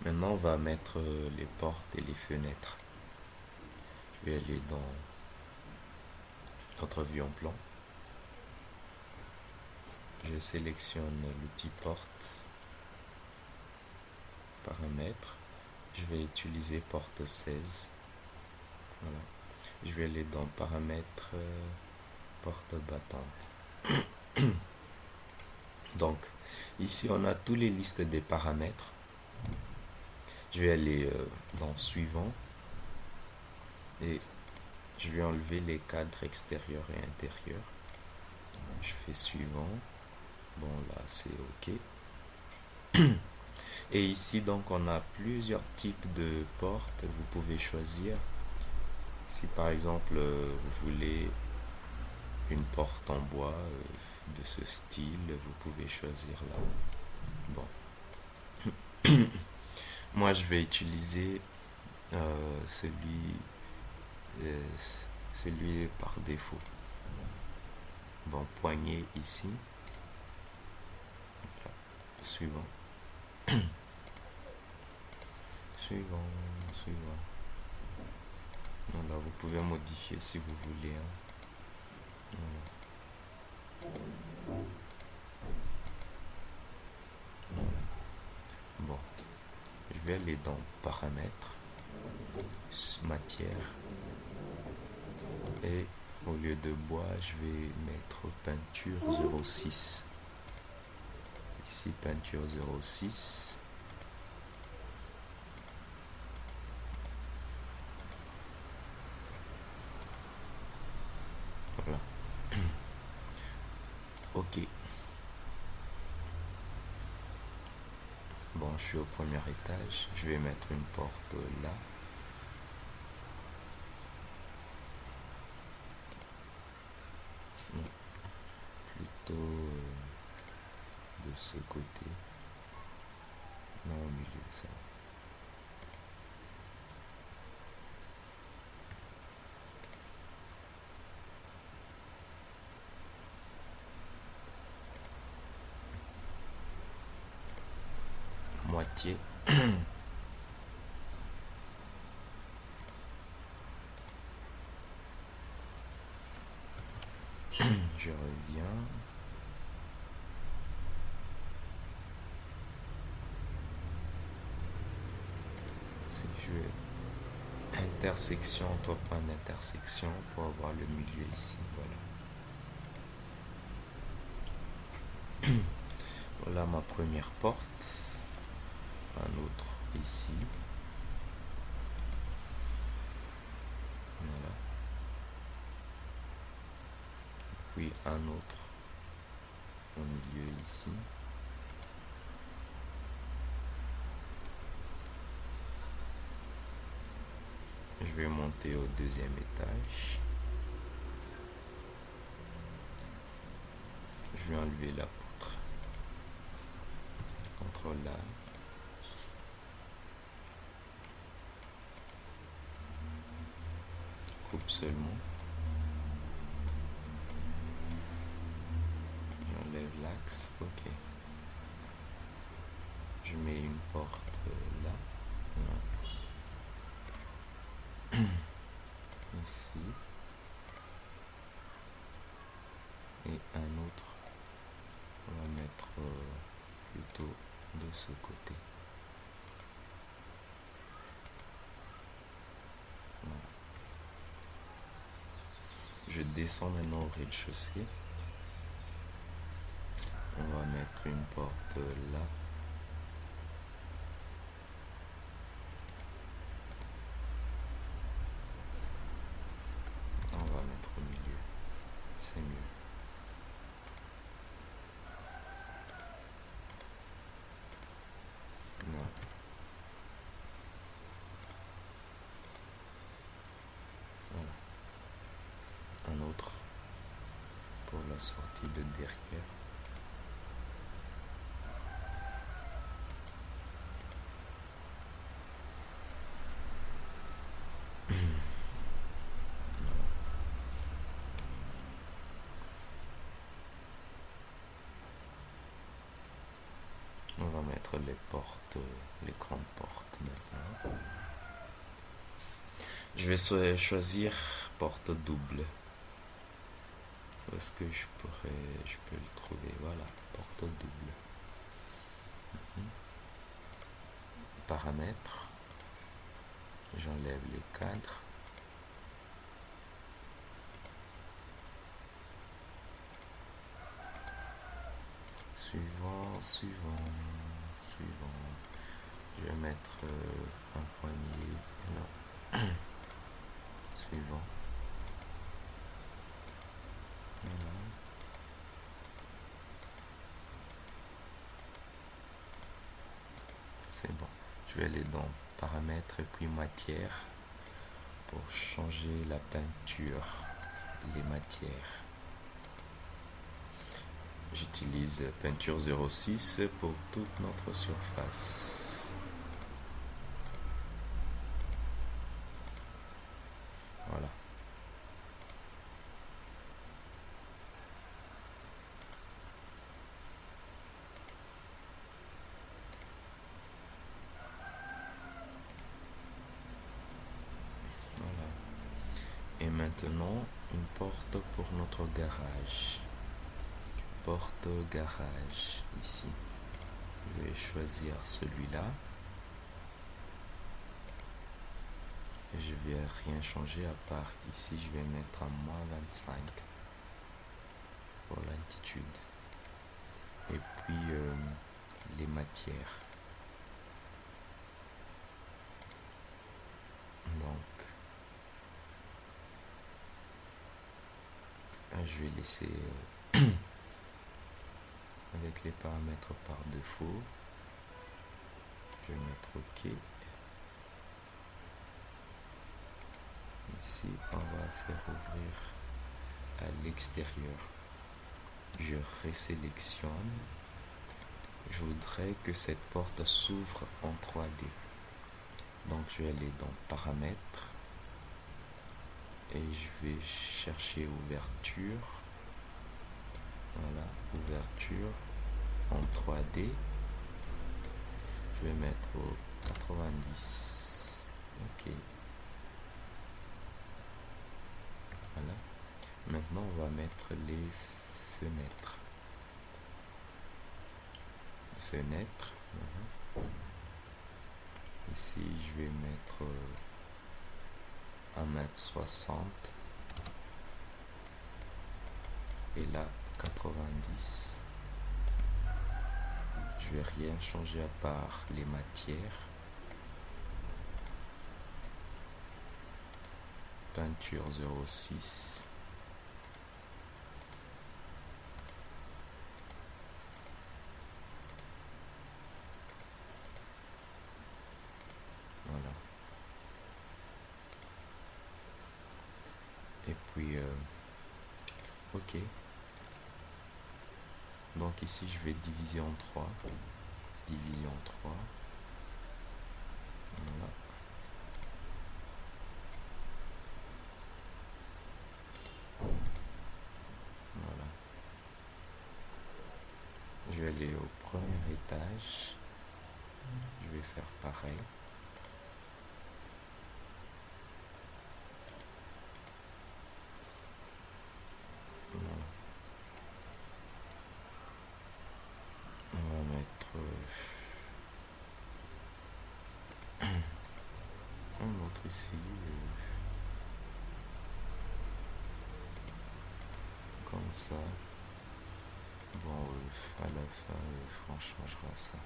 Maintenant, on va mettre les portes et les fenêtres. Je vais aller dans notre vue en plan. Je sélectionne l'outil porte, paramètres. Je vais utiliser porte 16. Voilà. Je vais aller dans paramètres, porte battante. Donc, ici, on a toutes les listes des paramètres. Je vais aller dans suivant et je vais enlever les cadres extérieurs et intérieurs. Je fais suivant. Bon, là, c'est OK. Et ici, donc, on a plusieurs types de portes. Vous pouvez choisir. Si par exemple, vous voulez une porte en bois de ce style, vous pouvez choisir là. Bon. Moi, je vais utiliser celui, euh, celui par défaut. Bon, poignée ici. Suivant. Suivant. Voilà, vous pouvez modifier si vous voulez. Voilà. Bon, je vais aller dans paramètres, matière, et au lieu de bois, je vais mettre peinture 06. Ici, peinture 06. Voilà. OK. Bon, je suis au premier étage. Je vais mettre une porte là. Plutôt de ce côté. Non, au milieu, ça. Moitié. Je reviens. Si je vais intersection, entre points d'intersection pour avoir le milieu ici. Voilà. Voilà ma première porte. Un autre ici. Voilà. Puis un autre au milieu ici. Je vais monter au deuxième étage. Je vais enlever la poutre. CTRL A. Coupe seulement. J'enlève l'axe. OK. Je mets une porte là. Voilà. Ici. Et un autre. On va mettre plutôt de ce côté. Voilà. Je descends maintenant au rez-de-chaussée. On va mettre une porte là. On va mettre au milieu. C'est mieux. Non. Voilà. Un autre pour la sortie de derrière. On va mettre les portes, les grandes portes maintenant. Je vais choisir porte double. Où est-ce que je peux le trouver? Voilà, porte double. Paramètres. J'enlève les cadres. Suivant. Je vais mettre un poignet. Non. Suivant. Voilà. C'est bon. Je vais aller dans paramètres et puis matière pour changer la peinture, les matières. J'utilise peinture 06 pour toute notre surface. Voilà. Voilà. Et maintenant, une porte pour notre garage. Porte garage, ici. Je vais choisir celui-là. Et je vais rien changer à part ici, je vais mettre à -25 pour l'altitude. Et puis les matières. Donc, je vais laisser avec les paramètres par défaut. Je vais mettre OK. Ici, on va faire ouvrir à l'extérieur. Je résélectionne. Je voudrais que cette porte s'ouvre en 3D. Donc, je vais aller dans paramètres et je vais chercher ouverture. Voilà, ouverture en 3D. Je vais mettre au 90. OK. Voilà. Maintenant, on va mettre les fenêtres. Fenêtres. Ici, je vais mettre 1,60 m. Et là, 90. Je vais rien changer à part les matières. Peinture 06. Voilà. Et puis, OK. Donc ici, je vais diviser en 3. Division 3. Voilà. Voilà. Je vais aller au premier étage. Je vais faire pareil. Voilà. On va mettre un autre ici. Comme ça. Bon, à la fin, on changera ça.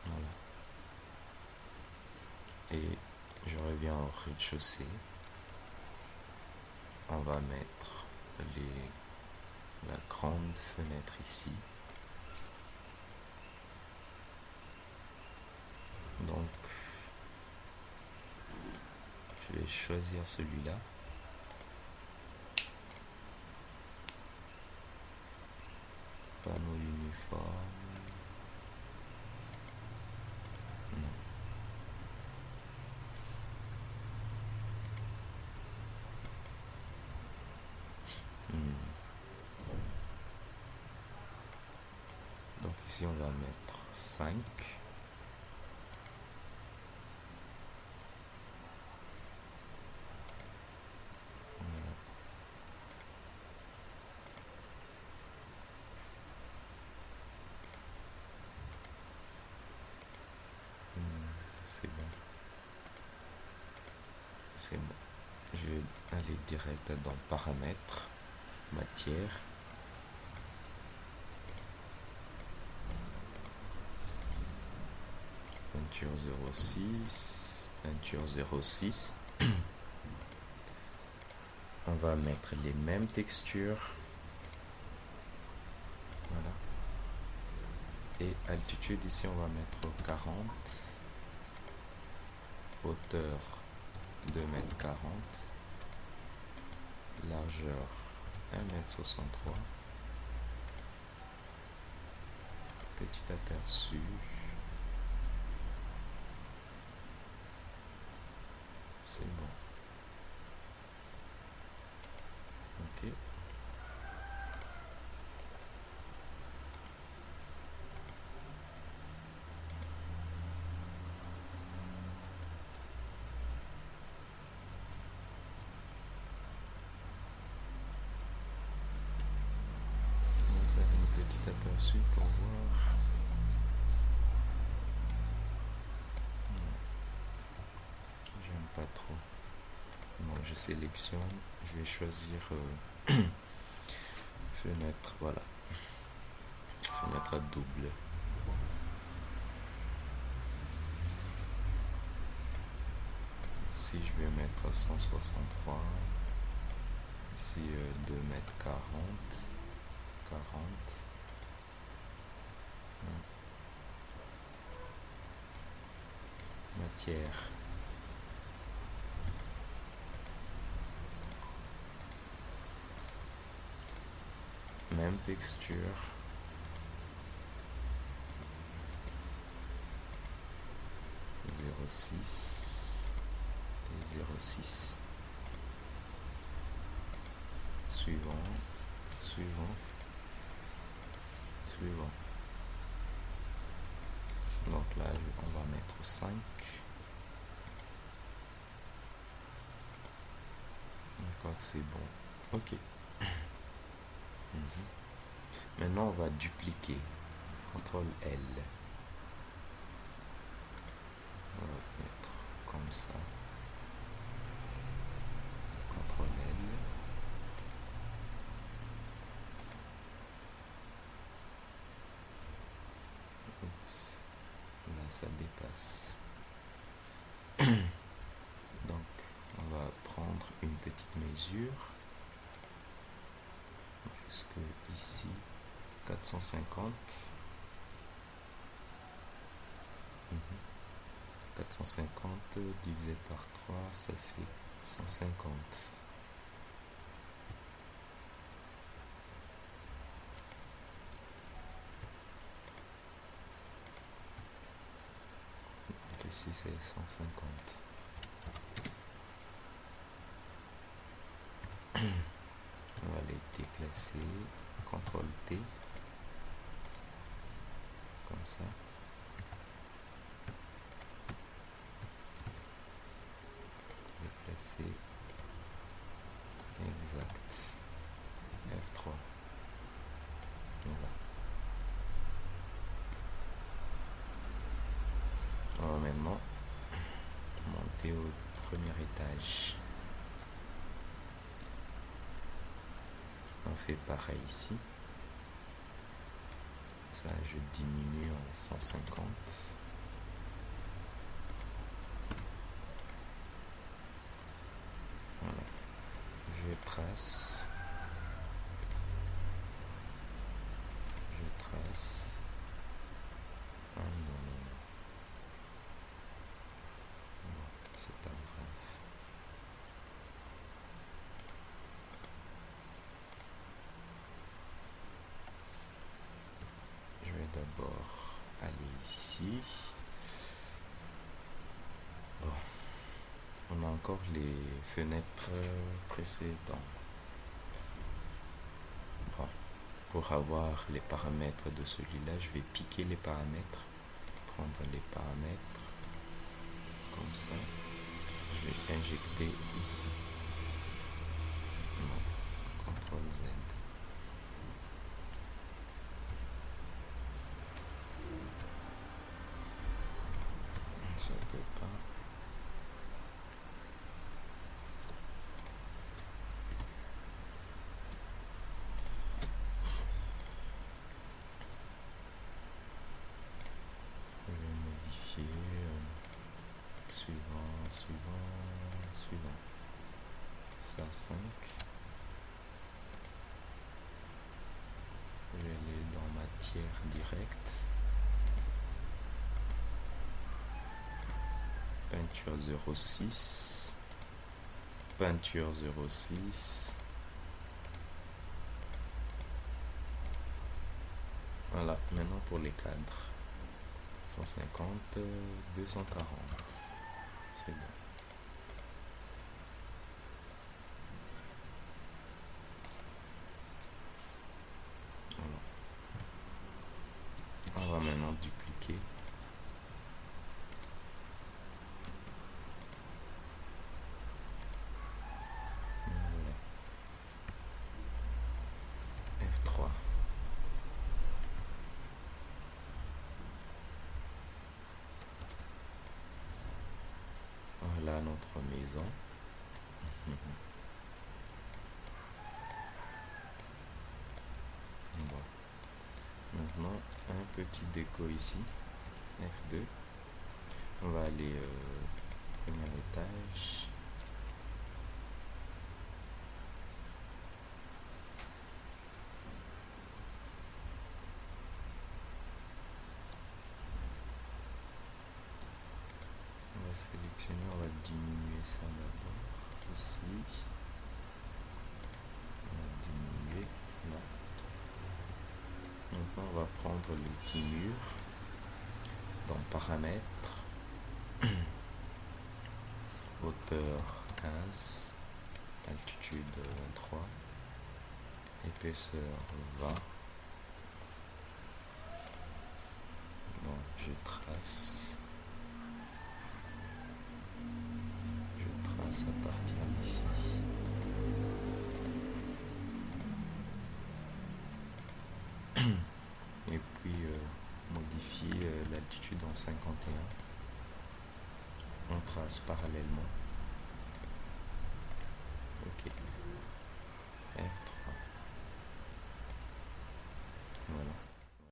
Voilà. Et je reviens au rez-de-chaussée. On va mettre la grande fenêtre ici. Donc, je vais choisir celui-là. Panneau uniforme. Non. Ici, on va mettre 5. C'est bon. C'est bon. Je vais aller direct dans paramètres, matière. Peinture 06, peinture 06. On va mettre les mêmes textures. Voilà. Et altitude, ici, on va mettre 40. Hauteur 2,40 m. Largeur 1,63 m. Petit aperçu. C'est bon. Ok. On va faire un petit aperçu pour voir. J'aime pas trop. Bon, je sélectionne. Je vais choisir fenêtre. Voilà. Fenêtre à double. Ici, je vais mettre 163. Ici, 2,40 m. 40. Matière. Même texture. 0,6 et 0,6. Suivant. Donc là, on va mettre 5. Je crois que c'est bon. Ok. Maintenant, on va dupliquer. CTRL L. On va mettre comme ça. CTRL L. Oups. Là, ça dépasse. Donc, on va prendre une petite mesure. Jusque ici. 450. 450 divisé par 3, ça fait 150. Donc ici c'est 150. On va les déplacer. CTRL T. Comme ça. Déplacer. Exact. F3. Voilà. On va maintenant monter au premier étage. On fait pareil ici. Ça, je diminue en 150. Voilà. Je trace. Ah non. Non, c'est pas grave. Je vais d'abord aller ici. Bon. On a encore les fenêtres précédentes. Bon. Pour avoir les paramètres de celui-là, je vais piquer les paramètres, prendre les paramètres, comme ça, je vais injecter ici. Bon, CTRL Z. Ça peut pas. Je vais modifier suivant. Ça 5. Je vais aller dans matière directe. Peinture 06. Peinture 06. Voilà, maintenant pour les cadres. 150, 240. C'est bon. Voilà. On va maintenant dupliquer. F3. Voilà notre maison. Bon. Maintenant, un petit déco ici. F2. On va aller premier étage. On va sélectionner, on va diminuer ça d'abord. Ici. On va diminuer là. Maintenant, on va prendre l'outil mur. Dans paramètres. Hauteur 15. Altitude 23. Épaisseur 20. Bon, je trace à partir d'ici. Et puis modifier l'altitude en 51. On trace parallèlement. Ok.